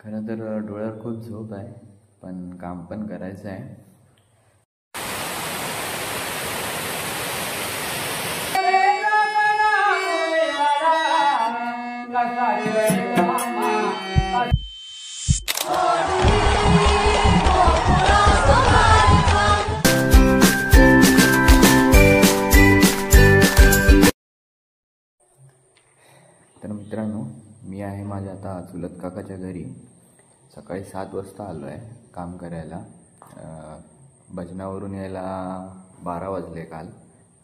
खरं तर डोळ्यावर खूप झोप आहे, पण काम पण करायचं आहे. तर मित्रांनो, मी आहे माझ्या आता चुलत काकाच्या घरी. सकाळी 7 वाजता आलो आहे काम करायला. भजनावरून यायला 12 वाजले काल,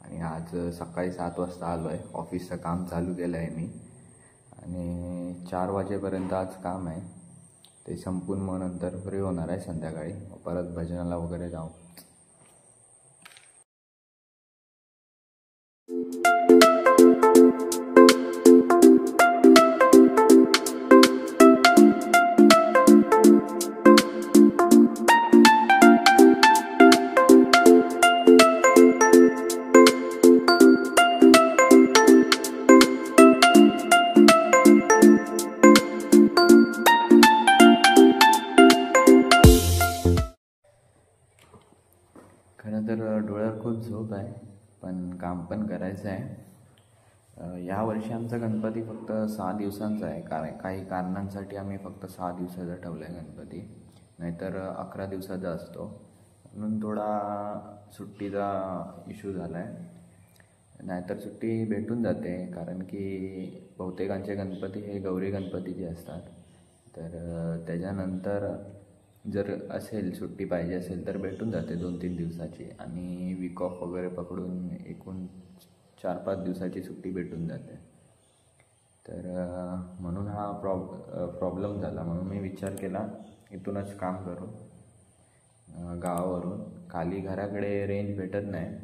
आणि आज सकाळी 7 वाजता आलो आहे. ऑफिसचं काम चालू केलं आहे मी, आणि 4 वाजेपर्यंत आज काम आहे. ते संपून मग नंतर फ्री होणार आहे संध्याकाळी. परत भजनाला वगैरे जाऊ. खरं तर डोळ्यावर खूप झोप आहे, पण काम पण करायचं आहे. या वर्षी आमचा गणपती फक्त 6 दिवसांचा आहे. काही कारणांसाठी आम्ही फक्त 6 दिवसाचा ठेवला आहे गणपती, नाहीतर 11 दिवसाचा असतो. म्हणून थोडा सुट्टीचा इश्यू झाला आहे. नाहीतर सुट्टी भेटून जाते, कारण की बहुतेकांचे गणपती हे गौरी गणपतीचे असतात. तर त्याच्यानंतर जर असेल सुट्टी पाहिजे असेल तर भेटून जाते 2-3 दिवसाची, आणि वीक ऑफ वगैरे पकडून एकूण 4-5 दिवसाची सुट्टी भेटून जाते. तर म्हणून हा प्रॉब्लेम झाला. म्हणून मी विचार केला इथूनच काम करू, गावावरून. खाली घराकडे रेंज भेटत नाही,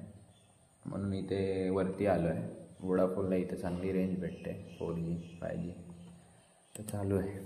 म्हणून इथे वरती आलो आहे. वोडाफोनला इथे चांगली रेंज भेटते, 4G 5G. तर चालू आहे.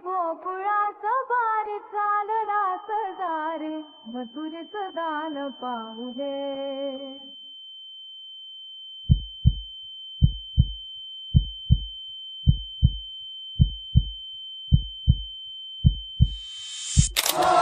गोकुळाच बार चालला सदार मथुरेच दान पाहुले. Oh